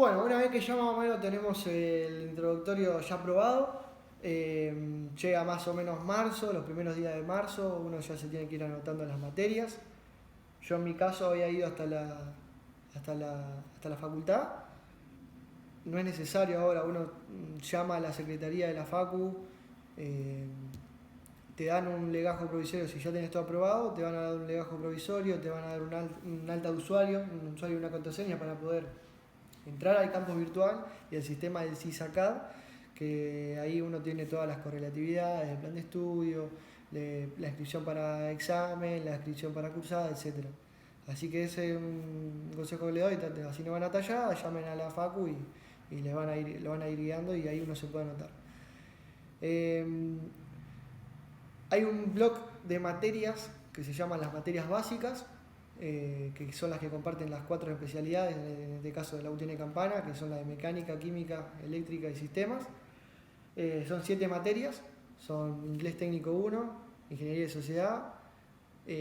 Bueno, una vez que ya más o menos tenemos el introductorio ya aprobado, llega más o menos marzo, los primeros días de marzo, uno ya se tiene que ir anotando las materias. Yo en mi caso había ido hasta la facultad. No es necesario ahora, uno llama a la secretaría de la facu, eh, te dan un legajo provisorio, si ya tenés todo aprobado, te van a dar un legajo provisorio, te van a dar un alta de usuario, un usuario y una contraseña para poder entrar al campus virtual y el sistema del CISACAD, que ahí uno tiene todas las correlatividades, el plan de estudio, la inscripción para examen, la inscripción para cursada, etc. Así que ese es un consejo que le doy, así no van a tallar, llamen a la facu y lo van a ir guiando y ahí uno se puede anotar. Eh, Hay un bloque de materias que se llaman las materias básicas, que son las que comparten las 4 especialidades, en este caso de la UTN Campana, que son las de mecánica, química, eléctrica y sistemas. Son 7 materias, son inglés técnico 1, ingeniería de sociedad,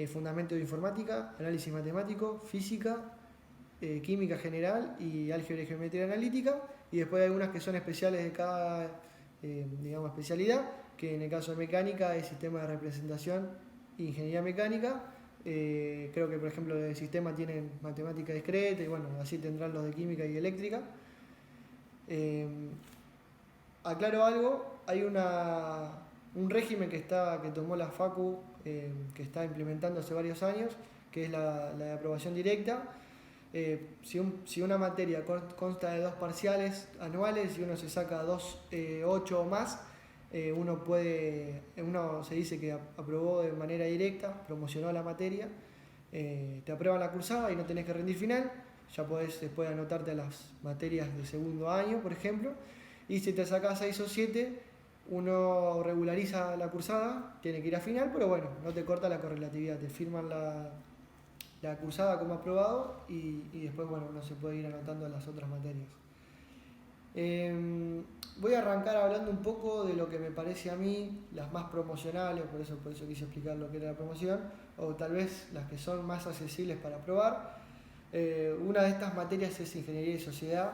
fundamento de informática, análisis matemático, física, química general y álgebra y geometría analítica, y después hay algunas que son especiales de cada digamos, especialidad, que en el caso de mecánica es sistema de representación e ingeniería mecánica. Creo que por ejemplo de sistema tienen matemática discreta y bueno, así tendrán los de química y eléctrica. Eh, Aclaro algo, hay un régimen que tomó la Facu, que está implementando hace varios años, que es la de aprobación directa. Si una materia consta de 2 parciales anuales y uno se saca 8 o más, uno se dice que aprobó de manera directa, promocionó la materia, te aprueban la cursada y no tenés que rendir final, ya podés después anotarte a las materias de segundo año, por ejemplo, y si te sacás 6 o 7, uno regulariza la cursada, tiene que ir a final, pero bueno, no te corta la correlatividad, te firman la cursada como aprobado y después bueno, uno se puede ir anotando en las otras materias. Voy a arrancar hablando un poco de lo que me parece a mí las más promocionales, por eso quise explicar lo que era la promoción, o tal vez las que son más accesibles para aprobar. Una de estas materias es ingeniería de sociedad.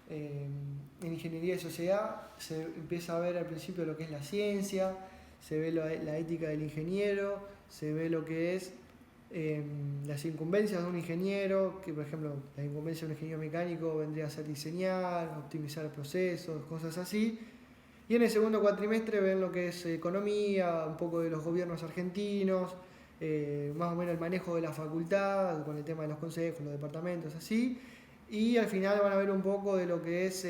En ingeniería de sociedad se empieza a ver al principio lo que es la ciencia, se ve la ética del ingeniero, se ve lo que es las incumbencias de un ingeniero, que por ejemplo la incumbencia de un ingeniero mecánico vendría a ser diseñar, optimizar procesos, cosas así. Y en el segundo cuatrimestre ven lo que es economía, un poco de los gobiernos argentinos, más o menos el manejo de la facultad, con el tema de los consejos, los departamentos, así. Y al final van a ver un poco de lo que es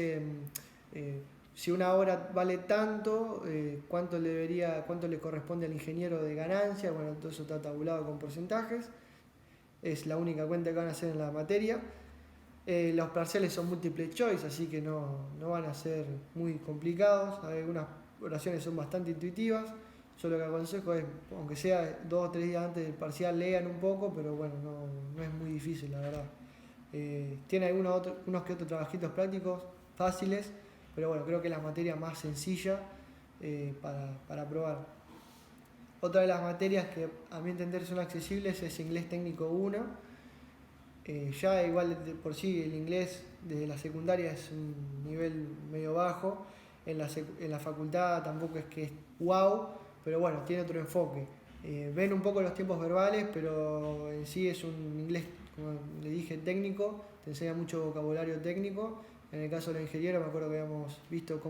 si una hora vale tanto, cuánto le corresponde al ingeniero de ganancia. Bueno, todo eso está tabulado con porcentajes. Es la única cuenta que van a hacer en la materia. Los parciales son multiple choice, así que no van a ser muy complicados. Algunas oraciones son bastante intuitivas. Yo lo que aconsejo es, aunque sea 2 o 3 días antes del parcial, lean un poco, pero bueno, no es muy difícil, la verdad. Tiene unos que otros trabajitos prácticos fáciles, pero bueno, creo que es la materia más sencilla para aprobar. Otra de las materias que a mi entender son accesibles es inglés técnico 1. Ya igual por sí el inglés desde la secundaria es un nivel medio bajo, en la facultad tampoco es que es wow, pero bueno, tiene otro enfoque. Ven un poco los tiempos verbales, pero en sí es un inglés, como le dije, técnico, te enseña mucho vocabulario técnico. En el caso de los ingenieros me acuerdo que habíamos visto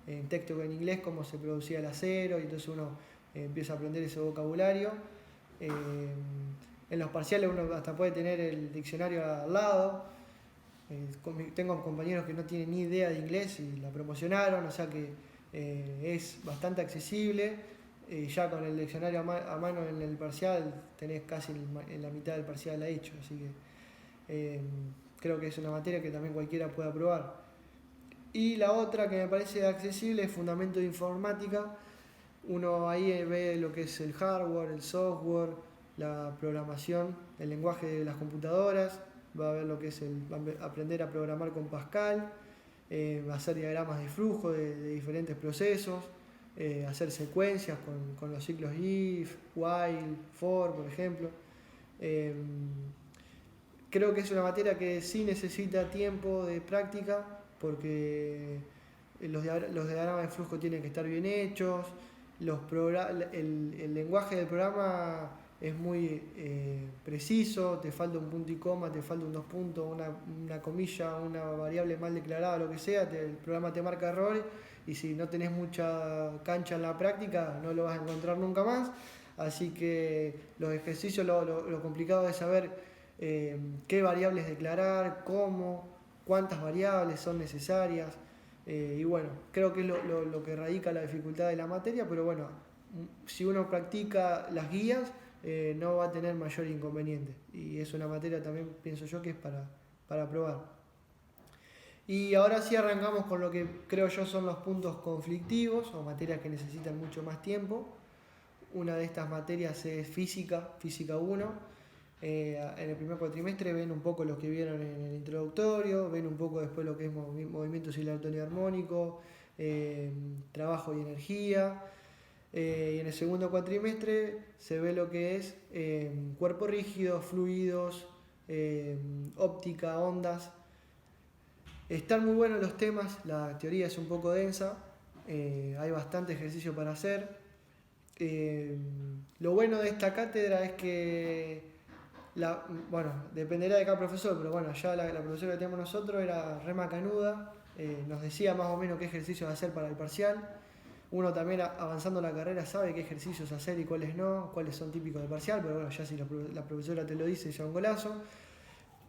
en texto en inglés, cómo se producía el acero, y entonces uno empieza a aprender ese vocabulario. Eh, en los parciales uno hasta puede tener el diccionario al lado. Tengo compañeros que no tienen ni idea de inglés y la promocionaron, o sea que es bastante accesible. Ya con el diccionario a mano en el parcial tenés casi en la mitad del parcial hecho, así que creo que es una materia que también cualquiera puede aprobar. Y la otra que me parece accesible es fundamento de informática. Uno ahí ve lo que es el hardware, el software, la programación, el lenguaje de las computadoras, va a ver lo que es aprender a programar con Pascal, hacer diagramas de flujo de diferentes procesos, hacer secuencias con los ciclos if, while, for, por ejemplo. Eh, creo que es una materia que sí necesita tiempo de práctica porque los diagramas de flujo tienen que estar bien hechos, el lenguaje del programa es muy preciso, te falta un punto y coma, te falta un dos puntos, una comilla, una variable mal declarada, lo que sea, el programa te marca errores y si no tenés mucha cancha en la práctica no lo vas a encontrar nunca más. Así que los ejercicios, lo complicado es saber qué variables declarar, cómo, cuántas variables son necesarias. Y bueno, creo que es lo que radica la dificultad de la materia, pero bueno, si uno practica las guías, no va a tener mayor inconveniente. Y es una materia también, pienso yo, que es para probar. Y ahora sí arrancamos con lo que creo yo son los puntos conflictivos o materias que necesitan mucho más tiempo. Una de estas materias es física 1. En el primer cuatrimestre ven un poco lo que vieron en el introductorio, ven un poco después lo que es movimiento oscilatorio y armónico, trabajo y energía. Y en el segundo cuatrimestre se ve lo que es cuerpo rígido, fluidos, óptica, ondas. Están muy buenos los temas, la teoría es un poco densa, hay bastante ejercicio para hacer. Lo bueno de esta cátedra es que bueno, dependerá de cada profesor, pero bueno, ya la profesora que tenemos nosotros era re macanuda, nos decía más o menos qué ejercicios hacer para el parcial. Uno también avanzando la carrera sabe qué ejercicios hacer y cuáles no, cuáles son típicos del parcial, pero bueno, ya si la profesora te lo dice, ya un golazo.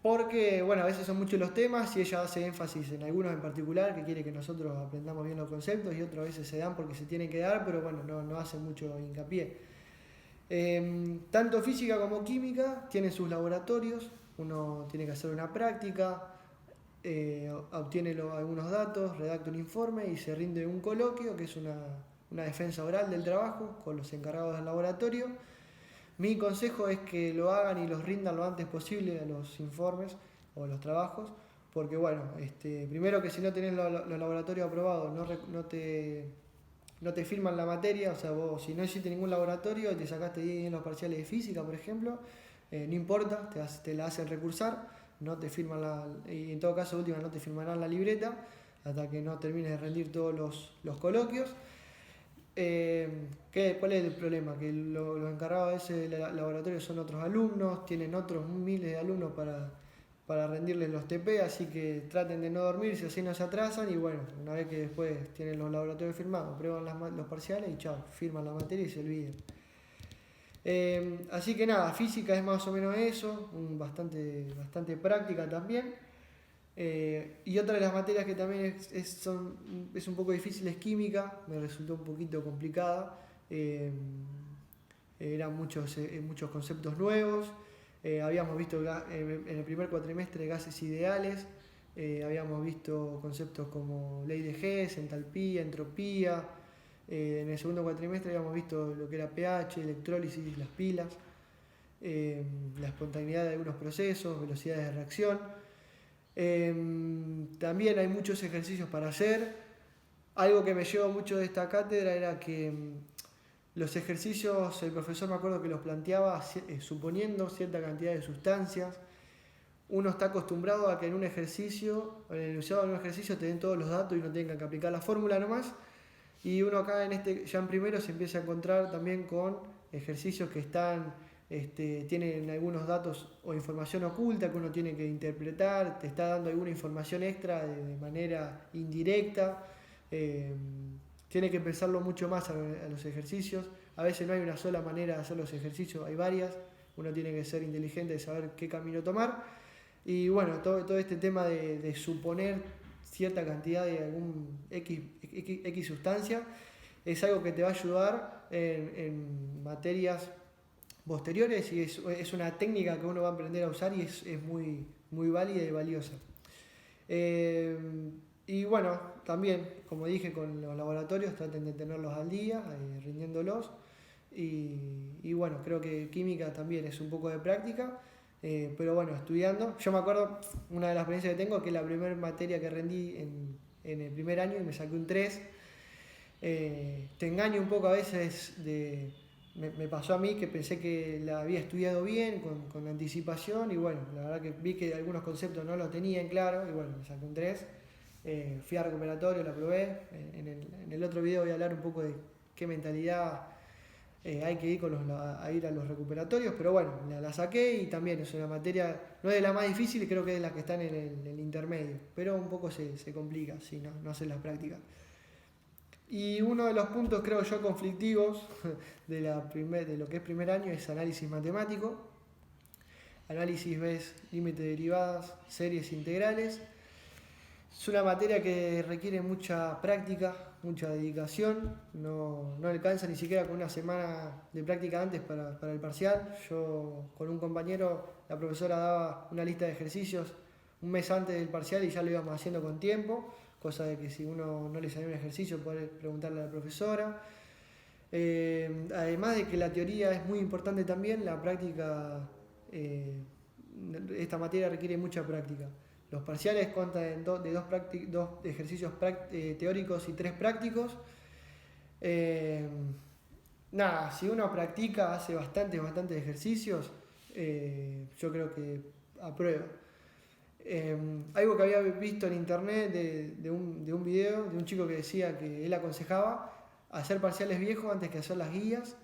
Porque, bueno, a veces son muchos los temas y ella hace énfasis en algunos en particular que quiere que nosotros aprendamos bien los conceptos y otros a veces se dan porque se tienen que dar, pero bueno, no hace mucho hincapié. Tanto física como química tienen sus laboratorios, uno tiene que hacer una práctica, obtiene algunos datos, redacta un informe y se rinde un coloquio, que es una defensa oral del trabajo con los encargados del laboratorio. Mi consejo es que lo hagan y los rindan lo antes posible a los informes o los trabajos, porque bueno, primero que si no tenés los laboratorios aprobados, no te firman la materia, o sea, vos si no hiciste ningún laboratorio y te sacaste 10 en los parciales de física, por ejemplo, no importa, te la hacen recursar, no te firman y en todo caso, última, no te firmarán la libreta hasta que no termines de rendir todos los coloquios. ¿Cuál es el problema? Que los encargados de ese laboratorio son otros alumnos, tienen otros miles de alumnos para rendirles los TP, así que traten de no dormirse, así no se atrasan y bueno, una vez que después tienen los laboratorios firmados, prueban los parciales y chao, firman la materia y se olvidan. Así que nada, física es más o menos eso, bastante práctica también. Y otra de las materias que también es un poco difícil es química, me resultó un poquito complicada. Eran muchos conceptos nuevos. Habíamos visto en el primer cuatrimestre gases ideales, habíamos visto conceptos como ley de Hess, entalpía, entropía. En el segundo cuatrimestre habíamos visto lo que era pH, electrólisis, las pilas, la espontaneidad de algunos procesos, velocidades de reacción. También hay muchos ejercicios para hacer. Algo que me llevó mucho de esta cátedra era que los ejercicios, el profesor me acuerdo que los planteaba suponiendo cierta cantidad de sustancias. Uno está acostumbrado a que en un ejercicio, en el enunciado de un ejercicio te den todos los datos y no tengan que aplicar la fórmula nomás. Y uno acá ya en primero se empieza a encontrar también con ejercicios que tienen algunos datos o información oculta que uno tiene que interpretar, te está dando alguna información extra de manera indirecta. Tiene que pensarlo mucho más a los ejercicios. A veces no hay una sola manera de hacer los ejercicios, hay varias. Uno tiene que ser inteligente de saber qué camino tomar. Y bueno, todo este tema de suponer cierta cantidad de algún X sustancia es algo que te va a ayudar en materias posteriores y es una técnica que uno va a aprender a usar y es muy válida y valiosa. Y bueno, también, como dije, con los laboratorios traten de tenerlos al día, rindiéndolos. Y bueno, creo que química también es un poco de práctica, pero bueno, estudiando. Yo me acuerdo, una de las experiencias que tengo, que la primera materia que rendí en el primer año y me saqué un 3. Te engaño un poco a veces me pasó a mí que pensé que la había estudiado bien, con anticipación, y bueno, la verdad que vi que algunos conceptos no los tenía en claro, y bueno, me saqué un 3. Fui a recuperatorio, la probé. En el otro video voy a hablar un poco de qué mentalidad hay que ir a ir a los recuperatorios, pero bueno, la saqué y también es una materia, no es de la más difícil, creo que es de las que están en el intermedio, pero un poco se complica si no haces la práctica. Y uno de los puntos, creo yo, conflictivos de lo que es primer año es análisis matemático. Análisis ves límite de derivadas, series integrales. Es una materia que requiere mucha práctica, mucha dedicación. No alcanza ni siquiera con una semana de práctica antes para el parcial. Yo con un compañero, la profesora daba una lista de ejercicios un mes antes del parcial y ya lo íbamos haciendo con tiempo, cosa de que si uno no le salía un ejercicio poder preguntarle a la profesora. Además de que la teoría es muy importante también, la práctica, esta materia requiere mucha práctica. Los parciales constan de dos ejercicios teóricos y 3 prácticos. Si uno practica, hace bastantes ejercicios, yo creo que aprueba. Algo que había visto en internet de un video de un chico que decía que él aconsejaba hacer parciales viejos antes que hacer las guías.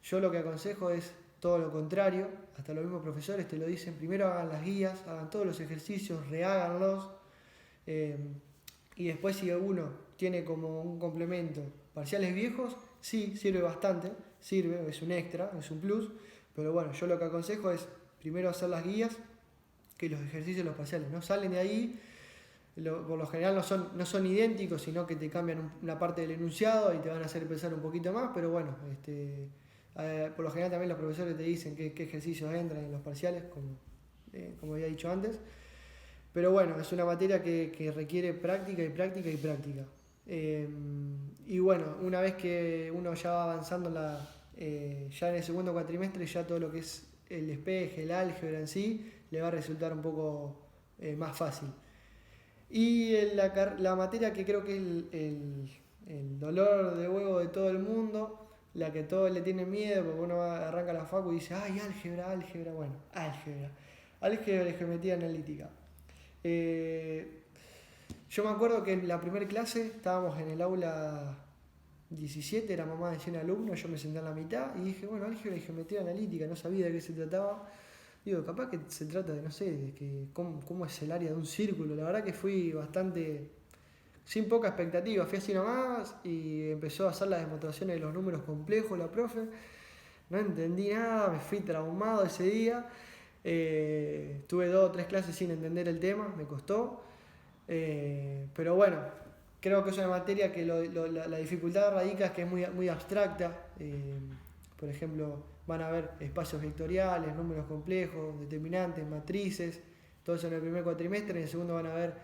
Yo lo que aconsejo es todo lo contrario, hasta los mismos profesores te lo dicen, primero hagan las guías, hagan todos los ejercicios, reháganlos, y después si uno tiene como un complemento parciales viejos, sí, sirve bastante, es un extra, es un plus, pero bueno, yo lo que aconsejo es primero hacer las guías, que los ejercicios de los parciales no salen de ahí, por lo general no son idénticos, sino que te cambian una parte del enunciado y te van a hacer pensar un poquito más, pero bueno, por lo general también los profesores te dicen qué ejercicios entran en los parciales, como había dicho antes. Pero bueno, es una materia que requiere práctica y práctica y práctica. Y bueno, una vez que uno ya va avanzando ya en el segundo cuatrimestre, ya todo lo que es el despeje, el álgebra en sí, le va a resultar un poco más fácil. Y la materia que creo que es el dolor de huevo de todo el mundo, la que todos le tienen miedo, porque uno arranca la facu y dice, ay, álgebra, bueno, álgebra y geometría analítica. Yo me acuerdo que en la primera clase estábamos en el aula 17, era mamá de 100 alumnos, yo me senté en la mitad y dije, bueno, álgebra y geometría analítica, no sabía de qué se trataba. Digo, capaz que se trata de, no sé, de cómo es el área de un círculo. La verdad que fui bastante, sin poca expectativa, fui así nomás y empezó a hacer las demostraciones de los números complejos la profe. No entendí nada, me fui traumado ese día. Tuve 2 o 3 clases sin entender el tema, me costó. Pero bueno, creo que es una materia que la dificultad radica es que es muy abstracta. Por ejemplo, van a haber espacios vectoriales, números complejos, determinantes, matrices, todo eso en el primer cuatrimestre. En el segundo van a haber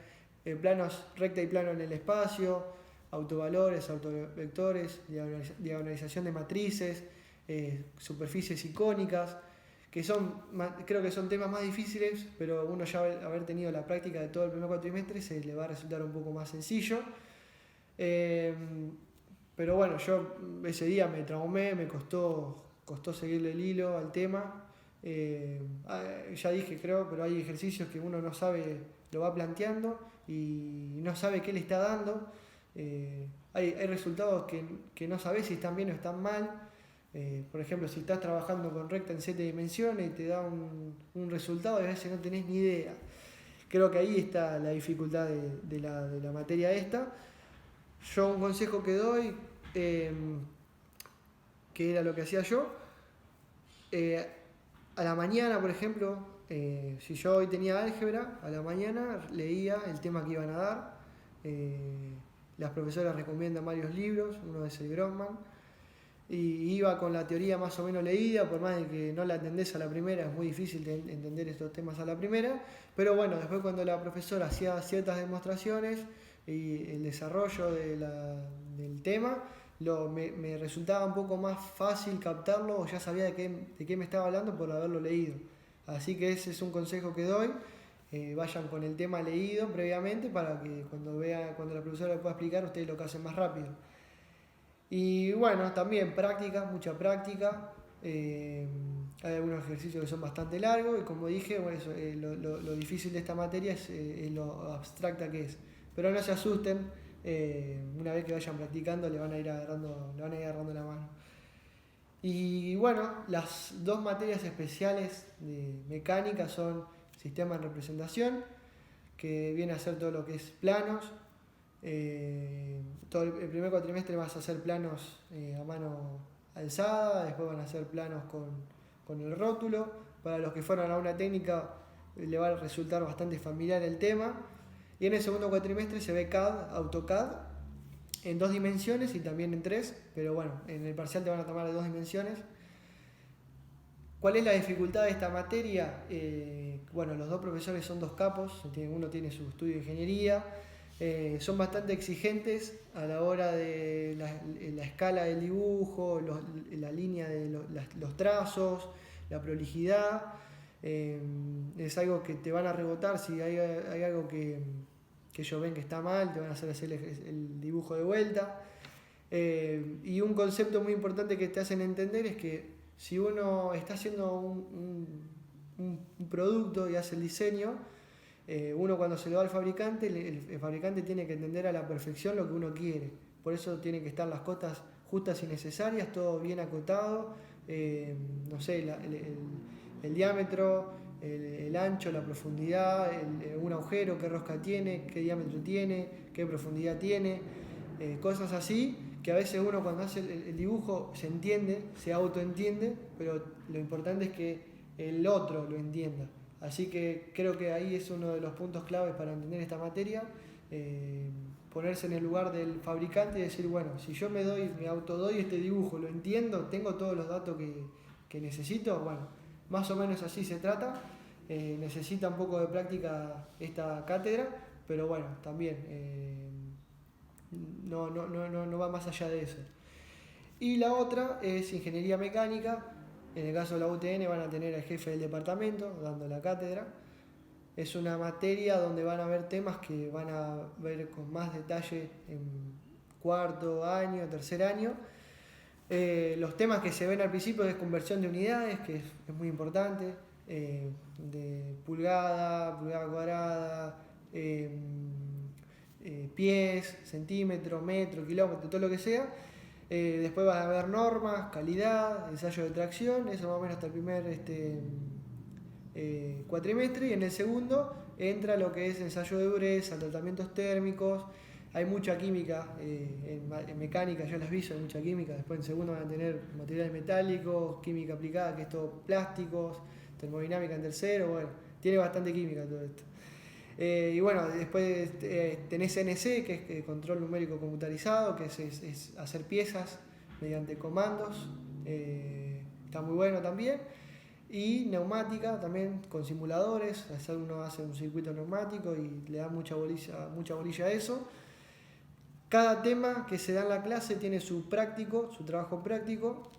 planos recta y plano en el espacio, autovalores, autovectores, diagonalización de matrices, superficies icónicas, que creo que son temas más difíciles, pero uno ya haber tenido la práctica de todo el primer cuatrimestre se le va a resultar un poco más sencillo. Pero bueno, yo ese día me traumé, me costó seguirle el hilo al tema. Ya dije, creo, pero hay ejercicios que uno no sabe, lo va planteando y no sabe qué le está dando. Hay resultados que no sabes si están bien o están mal. Por ejemplo, si estás trabajando con recta en 7 dimensiones y te da un resultado, a veces no tenés ni idea. Creo que ahí está la dificultad de la materia esta. Yo un consejo que doy, que era lo que hacía yo, a la mañana, por ejemplo, si yo hoy tenía álgebra, a la mañana leía el tema que iban a dar. Las profesoras recomiendan varios libros, uno es el Grossman, y iba con la teoría más o menos leída, por más de que no la entendés a la primera, es muy difícil entender estos temas a la primera, pero bueno, después cuando la profesora hacía ciertas demostraciones y el desarrollo del tema, me resultaba un poco más fácil captarlo, o ya sabía de qué me estaba hablando por haberlo leído. Así que ese es un consejo que doy. Vayan con el tema leído previamente para que cuando la profesora lo pueda explicar, ustedes lo hacen más rápido. Y bueno, también práctica, mucha práctica. Hay algunos ejercicios que son bastante largos y como dije, bueno, eso, lo difícil de esta materia es lo abstracta que es. Pero no se asusten, una vez que vayan practicando le van a ir agarrando la mano. Y bueno, las dos materias especiales de mecánica son sistema de representación, que viene a ser todo lo que es planos. Todo el primer cuatrimestre vas a hacer planos a mano alzada, después van a hacer planos con el rótulo. Para los que fueron a una técnica le va a resultar bastante familiar el tema. Y en el segundo cuatrimestre se ve CAD, AutoCAD, en 2 dimensiones y también en 3, pero bueno, en el parcial te van a tomar de 2 dimensiones. ¿Cuál es la dificultad de esta materia? Bueno, los dos profesores son 2 capos, uno tiene su estudio de ingeniería, son bastante exigentes a la hora de la escala del dibujo, la línea de los trazos, la prolijidad. Es algo que te van a rebotar si hay algo que ellos ven que está mal, te van a hacer el dibujo de vuelta. Y un concepto muy importante que te hacen entender es que si uno está haciendo un producto y hace el diseño, uno cuando se lo da al fabricante, el fabricante tiene que entender a la perfección lo que uno quiere. Por eso tienen que estar las cotas justas y necesarias, todo bien acotado, no sé, el diámetro, el ancho, la profundidad, un agujero, qué rosca tiene, qué diámetro tiene, qué profundidad tiene, cosas así que a veces uno cuando hace el dibujo se entiende, se autoentiende, pero lo importante es que el otro lo entienda. Así que creo que ahí es uno de los puntos claves para entender esta materia, ponerse en el lugar del fabricante y decir, bueno, si yo me autodoy este dibujo, lo entiendo, tengo todos los datos que necesito, bueno, más o menos así se trata. Necesita un poco de práctica esta cátedra, pero bueno, también no va más allá de eso. Y la otra es ingeniería mecánica. En el caso de la UTN van a tener al jefe del departamento dando la cátedra. Es una materia donde van a haber temas que van a ver con más detalle en cuarto año, tercer año. Los temas que se ven al principio es conversión de unidades, que es muy importante, de pulgada cuadrada, pies, centímetro, metro, kilómetro, todo lo que sea. Después van a haber normas, calidad, ensayo de tracción, eso más o menos hasta el primer cuatrimestre, y en el segundo entra lo que es ensayo de dureza, tratamientos térmicos. Hay mucha química, en mecánica ya las visto, hay mucha química. Después en segundo van a tener materiales metálicos, química aplicada, que es todo plásticos, termodinámica en tercero, bueno, tiene bastante química todo esto. Y bueno, después tenés CNC, que es control numérico computarizado, que es hacer piezas mediante comandos, está muy bueno también. Y neumática también con simuladores, uno hace un circuito neumático y le da mucha bolilla a eso. Cada tema que se da en la clase tiene su trabajo práctico.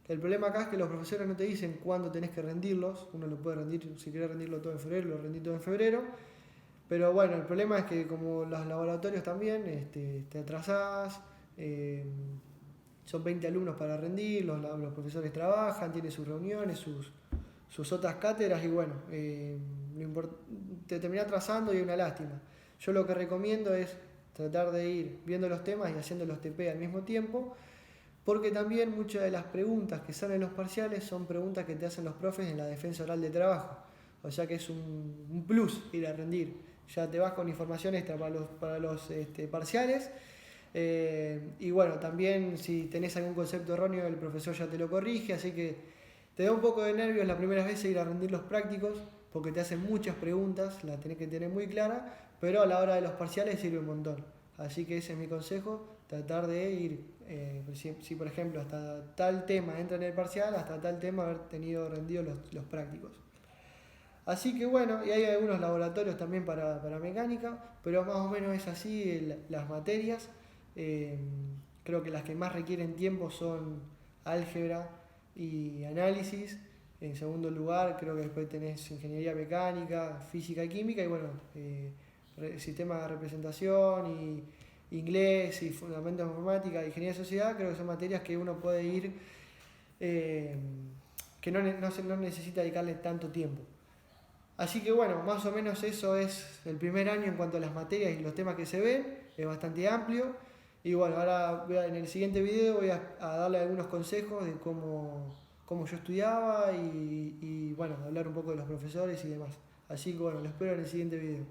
El problema acá es que los profesores no te dicen cuándo tenés que rendirlos. Uno lo puede rendir, si querés rendirlo todo en febrero, lo rendí todo en febrero. Pero bueno, el problema es que como los laboratorios también, te atrasás, son 20 alumnos para rendir, los profesores trabajan, tienen sus reuniones, sus otras cátedras y bueno, te termina atrasando y es una lástima. Yo lo que recomiendo es tratar de ir viendo los temas y haciendo los TP al mismo tiempo, porque también muchas de las preguntas que salen en los parciales son preguntas que te hacen los profes en la defensa oral de trabajo. O sea que es un plus ir a rendir. Ya te vas con información extra para los parciales. Y bueno, también si tenés algún concepto erróneo, el profesor ya te lo corrige. Así que te da un poco de nervios las primeras veces ir a rendir los prácticos, porque te hacen muchas preguntas, las tenés que tener muy claras, pero a la hora de los parciales sirve un montón. Así que ese es mi consejo, tratar de ir, si por ejemplo hasta tal tema entra en el parcial, hasta tal tema haber tenido rendido los prácticos. Así que bueno, y hay algunos laboratorios también para mecánica, pero más o menos es así las materias. Creo que las que más requieren tiempo son álgebra y análisis. En segundo lugar, creo que después tenés ingeniería mecánica, física y química, y bueno, sistema de representación inglés y fundamentos de informática, ingeniería de sociedad, creo que son materias que uno puede ir, que no necesita dedicarle tanto tiempo. Así que bueno, más o menos eso es el primer año en cuanto a las materias y los temas que se ven, es bastante amplio. Y bueno, ahora en el siguiente video voy a darle algunos consejos de cómo yo estudiaba y bueno, hablar un poco de los profesores y demás. Así que bueno, lo espero en el siguiente video.